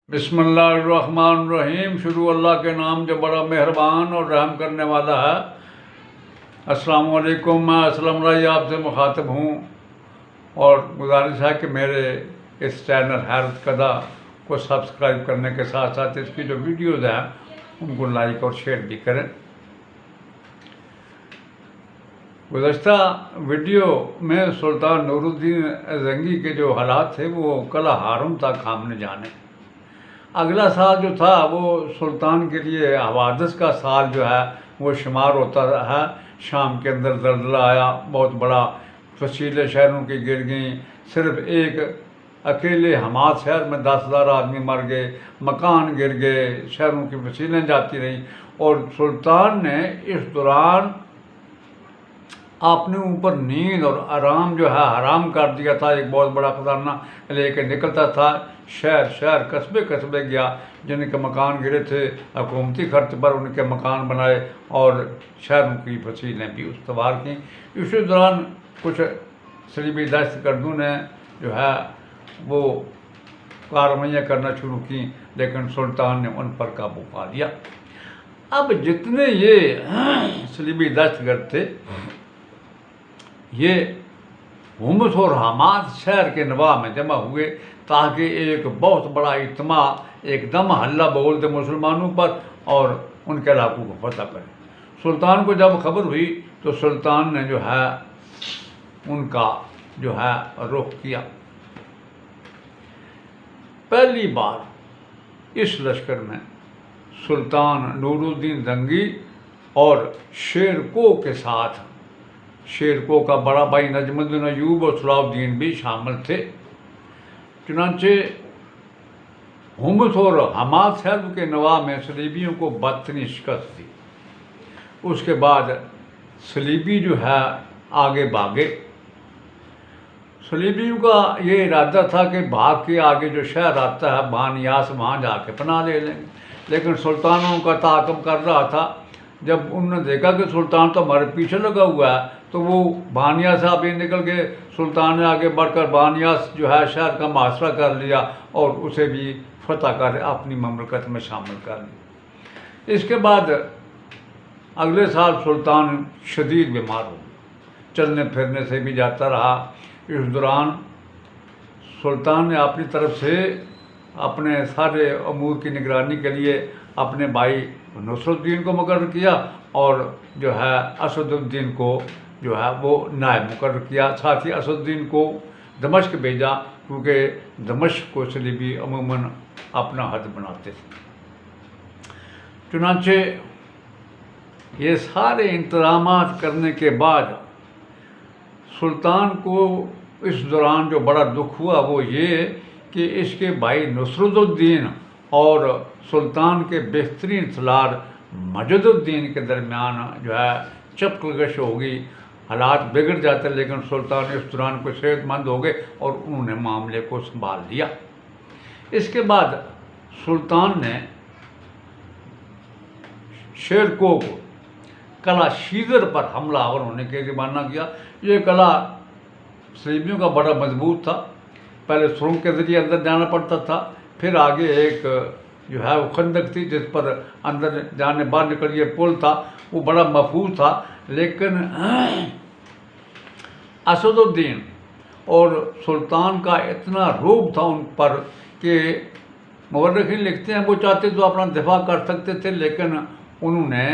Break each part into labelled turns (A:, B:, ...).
A: बिस्मिल्लाहिर्रहमानिर्रहीम। शुरू अल्लाह के नाम जो बड़ा मेहरबान और रहम करने वाला है। अस्सलाम वालेकुम। मैं असलम राय आपसे मुखातिब हूँ और गुजारिश है कि मेरे इस चैनल हैरत कदा को सब्सक्राइब करने के साथ साथ इसकी जो वीडियोज़ हैं उनको लाइक और शेयर भी करें। गुज़श्ता वीडियो में सुल्तान नूरुद्दीन ज़ंगी के जो हालात थे वो कला हारून तक हमने जाने। अगला साल जो था वो सुल्तान के लिए हवादस का साल जो है वो शुमार होता है। शाम के अंदर ज़लज़ला आया, बहुत बड़ा, फसीले शहरों की गिर गई। सिर्फ एक अकेले हमाद शहर में 10,000 आदमी मर गए, मकान गिर गए, शहरों की फसीलें जाती रहीं। और सुल्तान ने इस दौरान अपने ऊपर नींद और आराम जो है हराम कर दिया था। एक बहुत बड़ा खजाना लेके निकलता था, शहर शहर कस्बे कस्बे गया, जिनके मकान गिरे थे हुकूमती खर्च पर उनके मकान बनाए और शहरों की फसीलें भी उसवार की। इसी दौरान कुछ सलीबी दहशत गर्दों ने जो है वो कार्रवाइयाँ करना शुरू की, लेकिन सुल्तान ने उन पर काबू पा लिया। अब जितने ये सलीबी दहशत गर्द थे ये हुम्स और हमाद शहर के नवा में जमा हुए ताकि एक बहुत बड़ा इज्तिमा एकदम हल्ला बोल दे मुसलमानों पर और उनके इलाकों को फतह करें। सुल्तान को जब खबर हुई तो सुल्तान ने जो है उनका जो है रुख किया। पहली बार इस लश्कर में सुल्तान नूरुद्दीन ज़ंगी और शेरको के साथ शेरको का बड़ा भाई नजमुद्दीन अयूब और सलाहुद्दीन भी शामिल थे। चुनांचे हुम्स और हमाद शहर के नवा में सलीबियों को बदतरीन शिकस्त दी। उसके बाद सलीबी जो है आगे भागे। सलीबियों का ये इरादा था कि भाग के आगे जो शहर आता है बानियास, वहाँ जाके पनाह ले लेंगे, लेकिन सुल्तानों का ताक़ब कर रहा था। जब उन्होंने देखा कि सुल्तान तो हमारे पीछे लगा हुआ है तो वो बानियास से भी निकल गए। सुल्तान ने आगे बढ़कर बानियास जो है शहर का मुहासरा कर लिया और उसे भी फतह कर अपनी ममलकत में शामिल कर लिया। इसके बाद अगले साल सुल्तान शदीद बीमार हो गया, चलने फिरने से भी जाता रहा। इस दौरान सुल्तान ने अपनी तरफ से अपने सारे अमूर की निगरानी के लिए अपने भाई नसरुद्दीन को मुकर्रर किया और जो है असदुद्दीन को जो है वो नायब मुकर्रर किया। साथ ही असदुद्दीन को दमश्क भेजा, क्योंकि दमश्क को सलीबी अमूमन अपना हद बनाते थे। चुनांचे ये सारे इंतजामात करने के बाद सुल्तान को इस दौरान जो बड़ा दुख हुआ वो ये कि इसके भाई नसरुद्दीन और सुल्तान के बेहतरीन सलार मजदुद्दीन के दरमियान जो है चपकलगश हो गई, हालात बिगड़ जाते। लेकिन सुल्तान इस दौरान को सेहतमंद हो गए और उन्होंने मामले को संभाल लिया। इसके बाद सुल्तान ने शेरको को कला शीदर पर हमलावर होने के लिए रवाना किया। ये कला सलीबियों का बड़ा मजबूत था। पहले सुरंग के जरिए अंदर जाना पड़ता था, फिर आगे एक जो है वो खंदक थी जिस पर अंदर जाने बाहर निकलिए पुल था, वो बड़ा महफूज था। लेकिन असदुद्दीन और सुल्तान का इतना रोब था उन पर कि मुवर्रिखीन लिखते हैं वो चाहते तो अपना दिफा कर सकते थे, लेकिन उन्होंने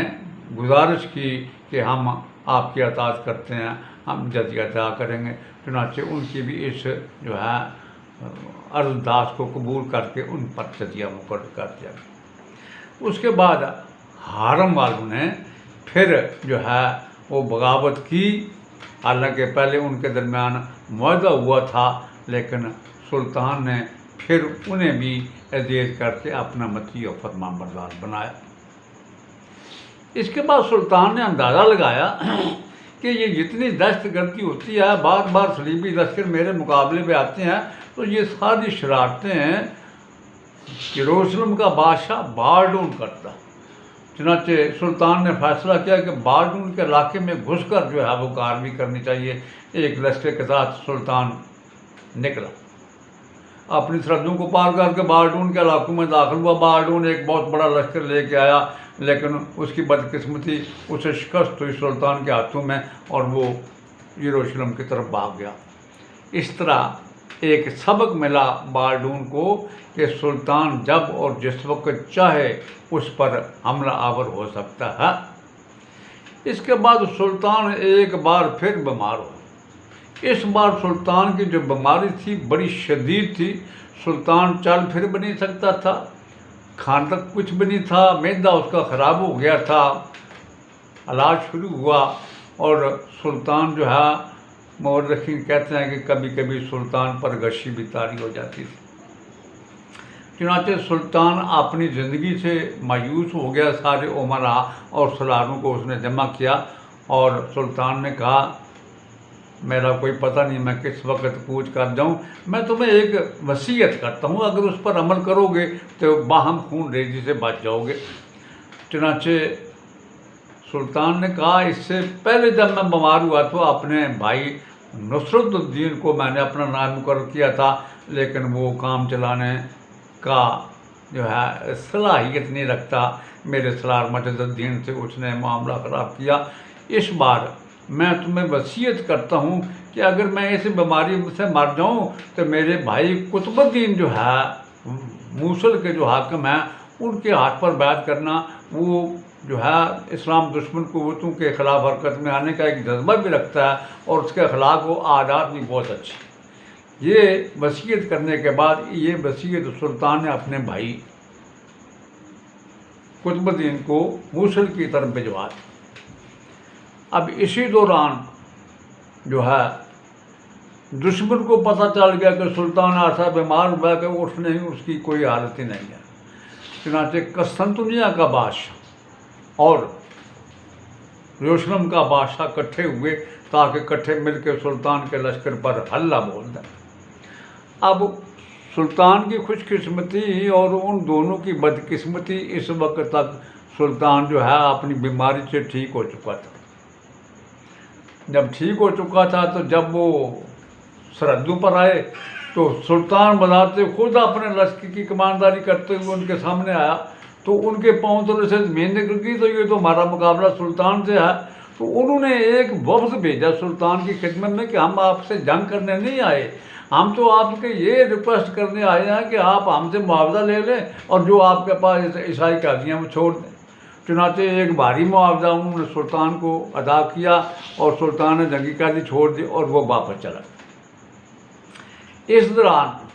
A: गुजारिश की कि हम आपकी अताअत करते हैं, हम जजिया अदा करेंगे। चुनांचे उनकी भी इस जो है अर्जदास को कबूल करके उन पर जजिया मुकर्रर कर दिया। उसके बाद हारम वालों ने फिर जो है वो बगावत की। हालांकि पहले उनके दरमियान मुआहदा हुआ था, लेकिन सुल्तान ने फिर उन्हें भी अज़ियत करके अपना मती और फरमाबरदार बनाया। इसके बाद सुल्तान ने अंदाज़ा लगाया कि ये जितनी दहशतगर्दी होती है, बार बार सलीबी लश्कर मेरे मुकाबले में आते हैं, तो ये सारी शरारतें यरूशलेम का बादशाह बारडून करता। चुनांचे सुल्तान ने फैसला किया कि बारडून के इलाके में घुसकर जो है वो कार्रवाई करनी चाहिए। एक लश्कर के साथ सुल्तान निकला। अपनी सरहदों को पार करके बारडून के इलाकों में दाखिल हुआ। बारडून एक बहुत बड़ा लश्कर लेके आया, लेकिन उसकी बदकिस्मती उसे शिकस्त हुई सुल्तान के हाथों में और वो यरूशलेम की तरफ भाग गया। इस तरह एक सबक मिला बारडून को कि सुल्तान जब और जिस वक्त चाहे उस पर हमला आवर हो सकता है। इसके बाद सुल्तान एक बार फिर बीमार हो। इस बार सुल्तान की जो बीमारी थी बड़ी शदीद थी। सुल्तान चल फिर भी नहीं सकता था, खाने तक कुछ भी नहीं था, मैदा उसका ख़राब हो गया था। इलाज शुरू हुआ और सुल्तान जो है, मौरखीन कहते हैं कि कभी कभी सुल्तान पर गशी भी तारी हो जाती थी। चुनांचे सुल्तान अपनी ज़िंदगी से मायूस हो गया। सारे उमरा और सलारों को उसने जमा किया और सुल्तान ने कहा, मेरा कोई पता नहीं मैं किस वक्त कूच कर जाऊं, मैं तुम्हें एक वसीयत करता हूं, अगर उस पर अमल करोगे तो बाहम खून रेजी से बच जाओगे। चुनांचे सुल्तान ने कहा, इससे पहले जब मैं बीमार हुआ तो अपने भाई नुसरतुद्दीन को मैंने अपना नाम मुकर्रर किया था, लेकिन वो काम चलाने का जो है सलाहियत नहीं रखता। मेरे सलार मजदुद्दीन से उसने मामला ख़राब किया। इस बार मैं तुम्हें वसीयत करता हूँ कि अगर मैं इस बीमारी से मर जाऊँ तो मेरे भाई कुतुबुद्दीन जो है मूसल के जो हाकिम हैं उनके हाथ पर बैत करना। वो जो है इस्लाम दुश्मन कुव्वतों के ख़िलाफ़ हरकत में आने का एक जज्बा भी रखता है और उसके अखलाक व आदात भी बहुत अच्छे। ये वसीयत करने के बाद ये वसीयत सुल्तान ने अपने भाई कुतुबुद्दीन को मूसल की तरफ भिजवा दी। अब इसी दौरान जो है दुश्मन को पता चल गया कि सुल्तान ऐसा बीमार हुआ कि उठने ही उसकी कोई हालत ही नहीं है। चुनांचे कस्तंतुनिया का बादशाह और यरूशलेम का बादशाह इकट्ठे हुए ताकि इकट्ठे मिलकर सुल्तान के लश्कर पर हल्ला बोल दें। अब सुल्तान की खुशकिस्मती और उन दोनों की बदकिस्मती, इस वक्त तक सुल्तान जो है अपनी बीमारी से ठीक हो चुका था। जब ठीक हो चुका था तो जब वो सरहदों पर आए तो सुल्तान बनाते खुद अपने लश्कर की कमानदारी करते हुए उनके सामने आया तो उनके पाँव तले से ज़मीन निकल गई। तो ये तो हमारा मुकाबला सुल्तान से है। तो उन्होंने एक वफ्द भेजा सुल्तान की खिदमत में कि हम आपसे जंग करने नहीं आए, हम तो आपके ये रिक्वेस्ट करने आए हैं कि आप हमसे मुआवजा ले लें और जो आपके पास ईसाई कादियाँ वो छोड़ दें। चुनांचे एक भारी मुआवजा उन्होंने सुल्तान को अदा किया और सुल्तान ने जंगी कादी छोड़ दी और वो वापस चला। इस दौरान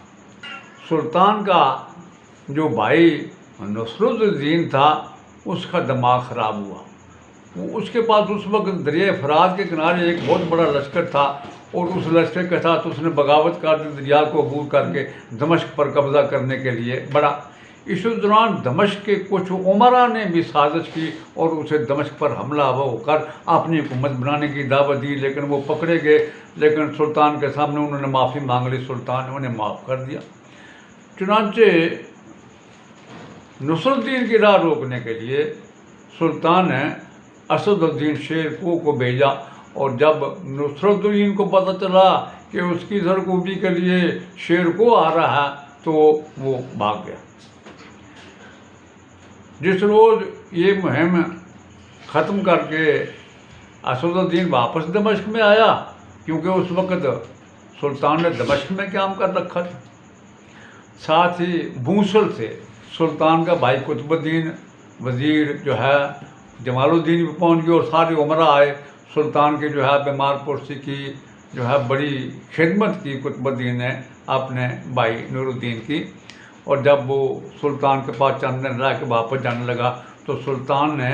A: सुल्तान का जो भाई नुसरतुद्दीन था उसका दिमाग ख़राब हुआ। वो उसके पास उस वक्त दरिया फरात के किनारे एक बहुत बड़ा लश्कर था और उस लश्कर के साथ उसने बगावत कर दी, दरिया को अबूर करके दमिश्क पर कब्ज़ा करने के लिए बढ़ा। इस दौरान दमिश्क के कुछ उमरा ने भी साजिश की और उसे दमिश्क पर हमला होकर अपनी हुकूमत बनाने की दावत दी, लेकिन वो पकड़े गए। लेकिन सुल्तान के सामने उन्होंने माफ़ी मांग ली, सुल्तान ने उन्हें माफ़ कर दिया। चुनांचे नुसरुद्दीन की राह रोकने के लिए सुल्तान ने असदुद्दीन शेरको को भेजा और जब नुसरुद्दीन को पता चला कि उसकी सरकूबी के लिए शेरको आ रहा है तो वो भाग गया। जिस रोज़ ये मुहिम ख़त्म करके असदुद्दीन वापस दमिश्क में आया, क्योंकि उस वक्त सुल्तान ने दमिश्क में काम कर रखा था, साथ ही मूसल से सुल्तान का भाई कुतुबुद्दीन वज़ीर जो है जमालुद्दीन भी पहुंच गए और सारे उमरा आए। सुल्तान के जो है बीमार पुरसी की जो है बड़ी खिदमत की कुतुबुद्दीन ने अपने भाई नूरुद्दीन की। और जब वो सुल्तान के पास चंद दिन रह के वापस जाने लगा तो सुल्तान ने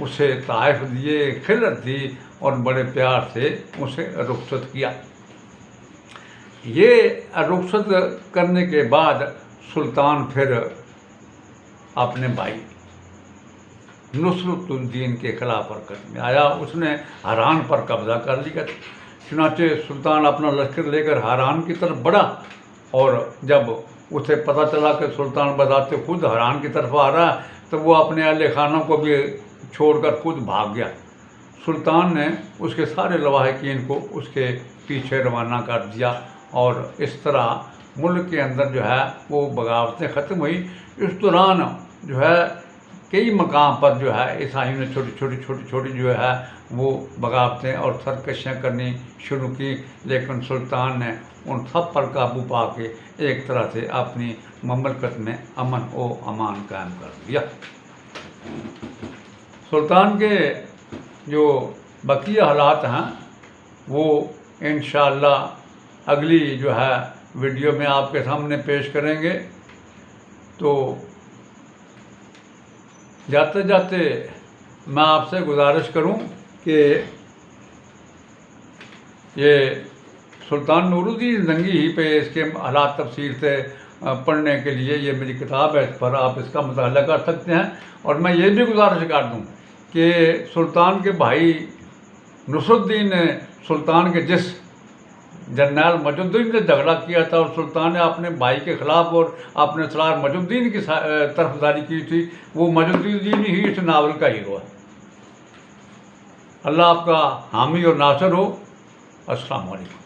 A: उसे तोहफ़े दिए, खिलत दी और बड़े प्यार से उसे रुखसत किया। ये रुखसत करने के बाद सुल्तान फिर अपने भाई नुसरुद्दीन के खिलाफ हरकत में आया। उसने हरान पर कब्ज़ा कर लिया। चुनांचे सुल्तान अपना लश्कर लेकर हरान की तरफ बढ़ा और जब उसे पता चला कि सुल्तान बजाते खुद हरान की तरफ आ रहा है तो वो अपने अहले खानों को भी छोड़कर खुद भाग गया। सुल्तान ने उसके सारे लवाहिकीन को उसके पीछे रवाना कर दिया और इस तरह मुल्क के अंदर जो है वो बगावतें ख़त्म हुई। इस दौरान जो है कई मकाम पर जो है ईसाइयों ने छोटी छोटी जो है वो बगावतें और सरकशियाँ करनी शुरू की, लेकिन सुल्तान ने उन सब पर काबू पा के एक तरह से अपनी ममलकत में अमन व अमान कायम कर दिया। सुल्तान के जो बकिया हालात हैं वो इंशाअल्लाह अगली जो है वीडियो में आपके सामने पेश करेंगे। तो जाते जाते मैं आपसे गुजारिश करूं कि ये सुल्तान नूरुद्दीन ज़ंगी ही पे इसके हालात तफसील से पढ़ने के लिए ये मेरी किताब है, इस पर आप इसका मुताला कर सकते हैं। और मैं ये भी गुजारिश कर दूं कि सुल्तान के भाई नसरुद्दीन ने सुल्तान के जिस जनरल मजुद्दीन से झगड़ा किया था और सुल्तान ने अपने भाई के ख़िलाफ़ और अपने सलार मजुद्दीन की तरफदारी की थी, वो मजुद्दीन ही इस नावल का हीरो है। अल्लाह आपका हामी और नासर हो। अस्सलाम वालेकुम।